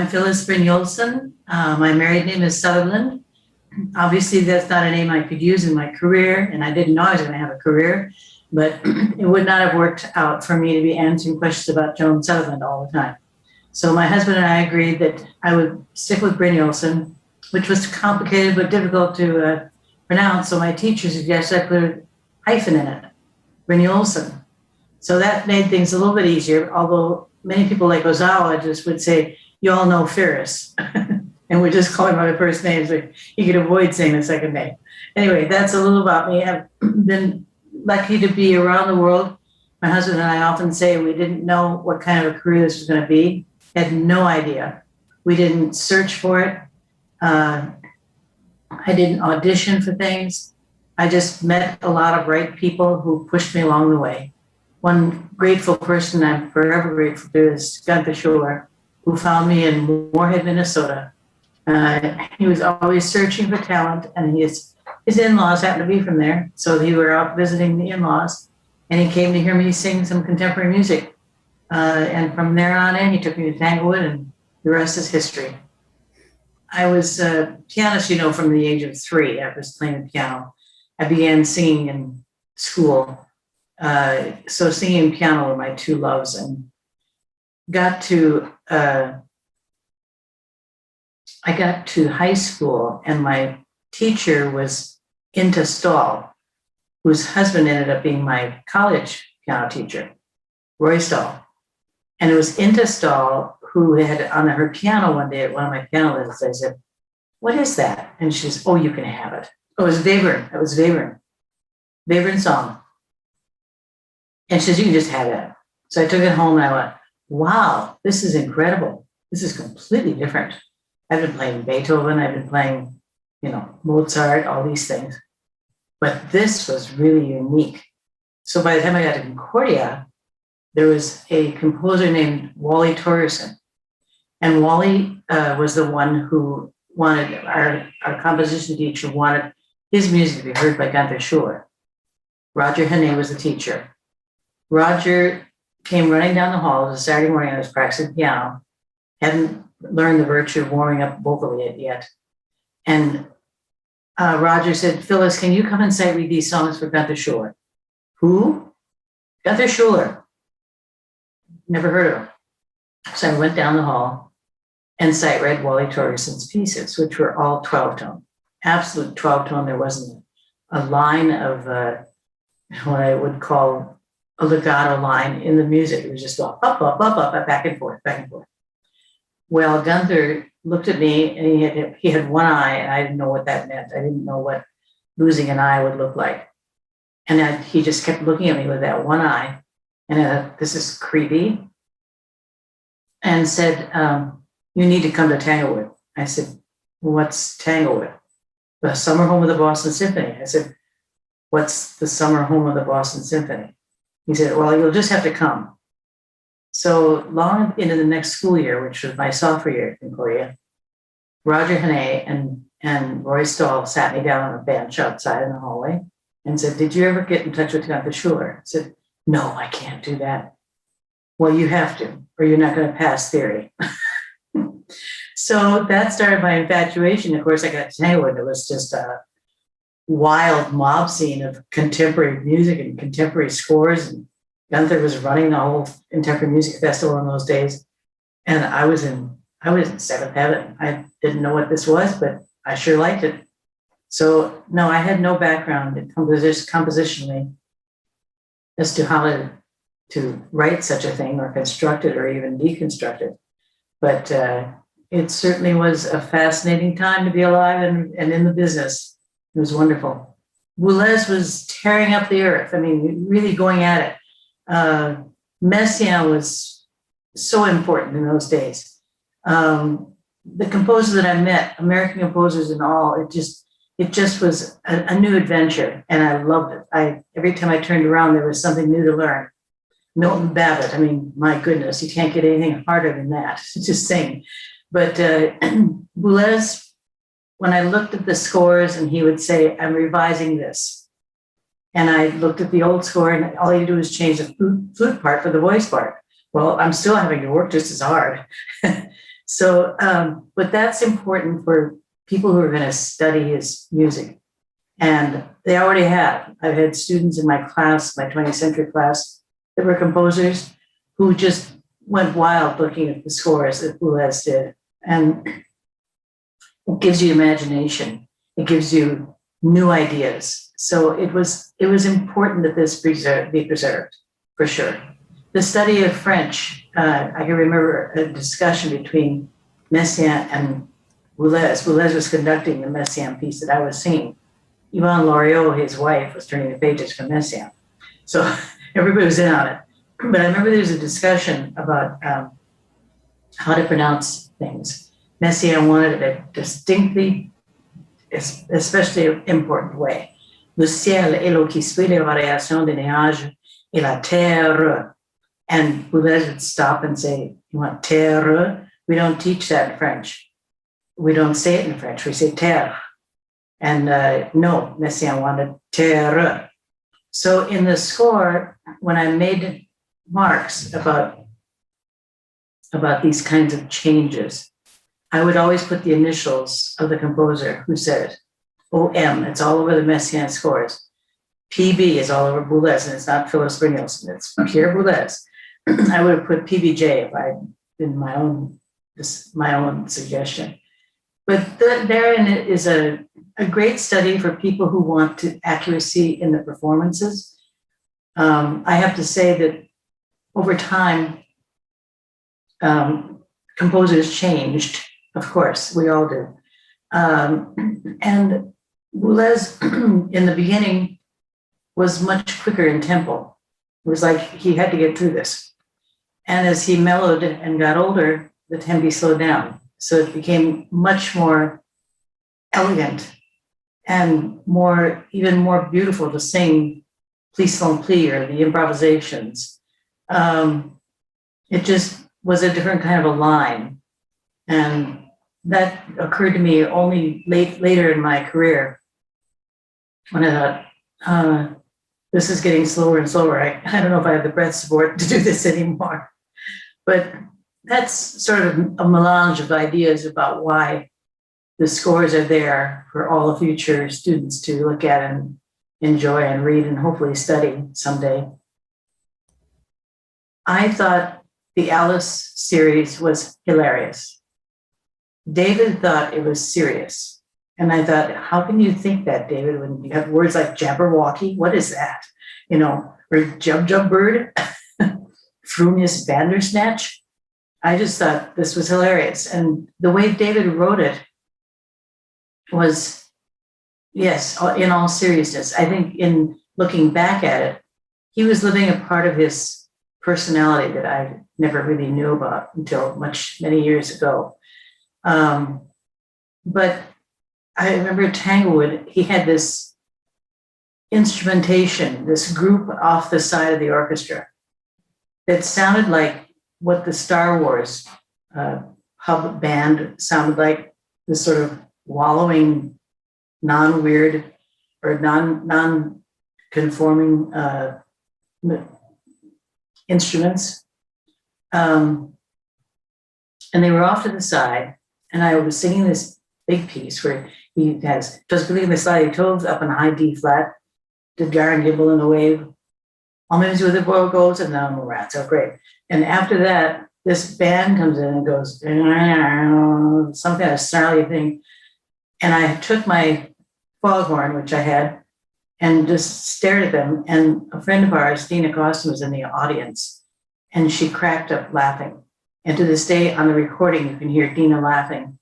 I'm Phyllis Bryn-Julson. My married name is Sutherland. Obviously, that's not a name I could use in my career, and I didn't know I was going to have a career, but it would not have worked out for me to be answering questions about Joan Sutherland all the time. So my husband and I agreed that I would stick with Bryn-Julson, which was complicated but difficult to pronounce. So my teacher suggested I put a hyphen in it, Bryn-Julson. So that made things a little bit easier, although many people like Ozawa just would say, you all know Ferris. And we just call him by the first name so he could avoid saying the second name. Anyway, that's a little about me. I've been lucky to be around the world. My husband and I often say we didn't know what kind of a career this was going to be. Had no idea. We didn't search for it. I didn't audition for things. I just met a lot of right people who pushed me along the way. One grateful person I'm forever grateful to is Gunther Schuller, who found me in Moorhead, Minnesota. He was always searching for talent, and his in-laws happened to be from there. So we were out visiting the in-laws, and he came to hear me sing some contemporary music. And from there on in, he took me to Tanglewood, and the rest is history. I was a pianist, from the age of 3. I was playing the piano. I began singing in school. So singing and piano were my two loves, and I got to high school, and my teacher was Inta Stahl, whose husband ended up being my college piano teacher, Roy Stahl. And it was Inta Stahl who had on her piano one day at one of my piano lessons. I said, "What is that?" And she says, "Oh, you can have it." Oh, it was Webern. It was Webern. Webern song. And she says, "You can just have it." So I took it home and I went, wow, this is incredible. This is completely different. I've been playing Beethoven, I've been playing, Mozart, all these things. But this was really unique. So by the time I got to Concordia, there was a composer named Wally Torgerson. And Wally was the one who wanted, our composition teacher wanted his music to be heard by Gunther Schuller. Roger Hannay was the teacher. Roger came running down the hall. It was a Saturday morning. I was practicing piano. Hadn't learned the virtue of warming up vocally yet. And Roger said, "Phyllis, can you come and sight read these songs for Gunther Schuller?" Who? Gunther Schuller. Never heard of him. So I went down the hall and sight read Wally Torgerson's pieces, which were all 12-tone. Absolute 12-tone. There wasn't a line of what I would call a legato line in the music. It was just up, back and forth, back and forth. Well, Gunther looked at me, and he had one eye, and I didn't know what that meant. I didn't know what losing an eye would look like. And he just kept looking at me with that one eye, and I thought, this is creepy, and said, "You need to come to Tanglewood." I said, "What's Tanglewood?" "The summer home of the Boston Symphony." I said, "What's the summer home of the Boston Symphony?" He said, "Well, you'll just have to come." So long into the next school year, which was my sophomore year at Concordia, Roger Hannay and Roy Stahl sat me down on a bench outside in the hallway and said, "Did you ever get in touch with Gunther Schuller?" I said, "No, I can't do that." "Well, you have to, or you're not going to pass theory." So that started my infatuation. Of course, I got to Tanglewood. It was just a wild mob scene of contemporary music and contemporary scores. And Gunther was running the whole contemporary music festival in those days. And I was in seventh heaven. I didn't know what this was, but I sure liked it. So no, I had no background in compositionally as to how to write such a thing or construct it or even deconstruct it. But it certainly was a fascinating time to be alive and in the business. It was wonderful. Boulez was tearing up the earth. I mean, really going at it. Messiaen was so important in those days. The composers that I met, American composers and all, it just was a new adventure, and I loved it. Every time I turned around, there was something new to learn. Milton Babbitt, I mean, my goodness, you can't get anything harder than that to sing. But Boulez, when I looked at the scores and he would say, "I'm revising this." And I looked at the old score and all you do is change the flute part for the voice part. Well, I'm still having to work just as hard. So, but that's important for people who are going to study his music. And they already have. I've had students in my class, my 20th century class, that were composers who just went wild looking at the scores that Boulez did. And it gives you imagination. It gives you new ideas. So it was important that this be preserved, for sure. The study of French, I can remember a discussion between Messiaen and Boulez. Boulez was conducting the Messiaen piece that I was singing. Yvonne Loriot, his wife, was turning the pages for Messiaen. So everybody was in on it. But I remember there was a discussion about how to pronounce things. Messiaen wanted a distinctly, especially important way. Le ciel est l'eau qui suit les variations des nuages et la terre. And Boulez would stop and say, you want terre? We don't teach that in French. We don't say it in French. We say terre. And no, Messiaen wanted terre. So in the score, when I made marks about these kinds of changes, I would always put the initials of the composer who said it. OM, it's all over the Messiaen scores. PB is all over Boulez, and it's not Phyllis Bryn-Julson, it's Pierre Boulez. I would have put PBJ if I did my own suggestion. But therein is a great study for people who want to accuracy in the performances. I have to say that over time, composers changed, of course, we all do. And Boulez, in the beginning, was much quicker in tempo. It was like he had to get through this. And as he mellowed and got older, the tempi slowed down. So it became much more elegant and even more beautiful to sing Plis sans pli or the improvisations. It just was a different kind of a line. And that occurred to me only later in my career when I thought, this is getting slower and slower. I don't know if I have the breath support to do this anymore. But that's sort of a melange of ideas about why the scores are there for all the future students to look at and enjoy and read and hopefully study someday. I thought the Alice series was hilarious. David thought it was serious. And I thought, how can you think that, David, when you have words like Jabberwocky? What is that? Or Jub Jub Bird, Frumius Bandersnatch. I just thought this was hilarious. And the way David wrote it was, yes, in all seriousness, I think in looking back at it, he was living a part of his personality that I never really knew about until many years ago. But I remember at Tanglewood, he had this instrumentation, this group off the side of the orchestra that sounded like what the Star Wars pub band sounded like, this sort of wallowing, non-weird or non-conforming instruments. And they were off to the side, and I was singing this big piece where he has "Just Believe the Sliding Toves" up in a high D flat, did Garen Gibble in the wave, "All Memes with the Boy Goes," and then the Rats. So great. And after that, this band comes in and goes some kind of snarly thing. And I took my foghorn, which I had, and just stared at them. And a friend of ours, Dina Costin, was in the audience, and she cracked up laughing. And to this day, on the recording, you can hear Dina laughing.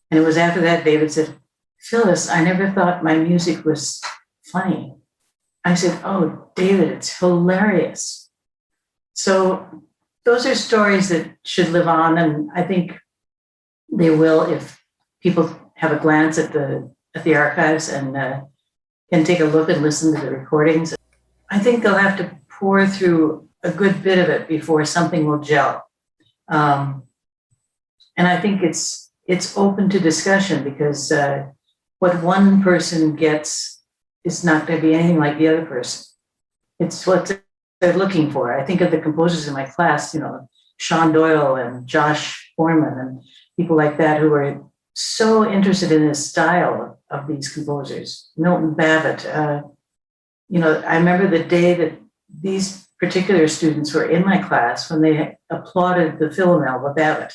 And it was after that, David said, "Phyllis, I never thought my music was funny." I said, "Oh, David, it's hilarious." So those are stories that should live on, and I think they will if people have a glance at the archives and can take a look and listen to the recordings. I think they'll have to pour through a good bit of it before something will gel. And I think it's open to discussion because what one person gets is not going to be anything like the other person. It's what they're looking for. I think of the composers in my class, Sean Doyle and Josh Foreman, and people like that who were so interested in the style of these composers. Milton Babbitt, I remember the day that these particular students were in my class when they applauded the Philomel by Babbitt.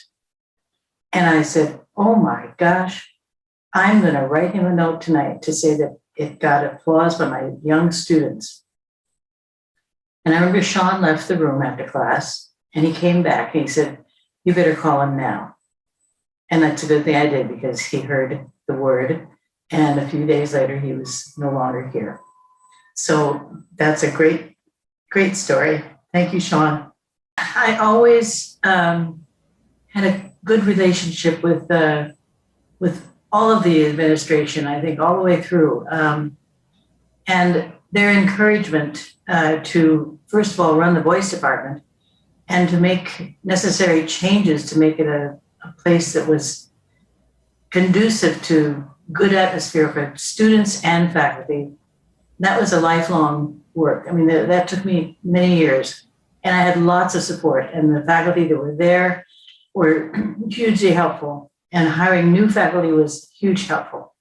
And I said, oh my gosh, I'm going to write him a note tonight to say that it got applause by my young students. And I remember Sean left the room after class and he came back and he said, you better call him now. And that's a good thing I did because he heard the word. And a few days later, he was no longer here. So that's a great, great story. Thank you, Sean. I always had a good relationship with all of the administration, I think, all the way through. And their encouragement to, first of all, run the voice department and to make necessary changes to make it a place that was conducive to good atmosphere for students and faculty. That was a lifelong work. I mean, that took me many years, and I had lots of support, and the faculty that were there were hugely helpful, and hiring new faculty was hugely helpful.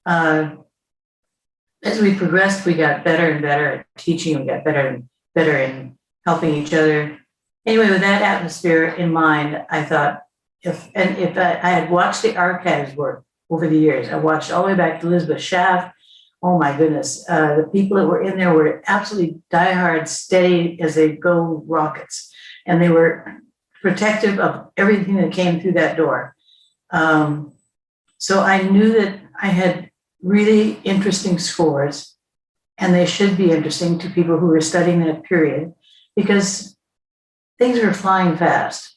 As we progressed, we got better and better at teaching. We got better and better in helping each other. Anyway, with that atmosphere in mind, I thought, if I had watched the archives work over the years, I watched all the way back to Elizabeth Schaff. Oh my goodness, the people that were in there were absolutely diehard, steady as they go rockets, and they were protective of everything that came through that door. So I knew that I had really interesting scores, and they should be interesting to people who were studying that period, because things were flying fast.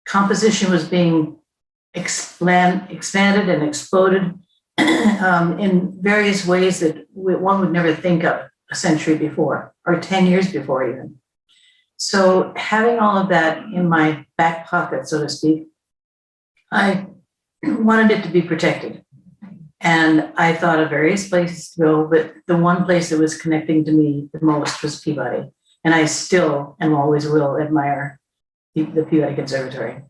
Composition was being expanded and exploded in various ways that one would never think of a century before, or 10 years before even. So having all of that in my back pocket, so to speak, I wanted it to be protected. And I thought of various places to go, but the one place that was connecting to me the most was Peabody. And I still and always will admire the Peabody Conservatory.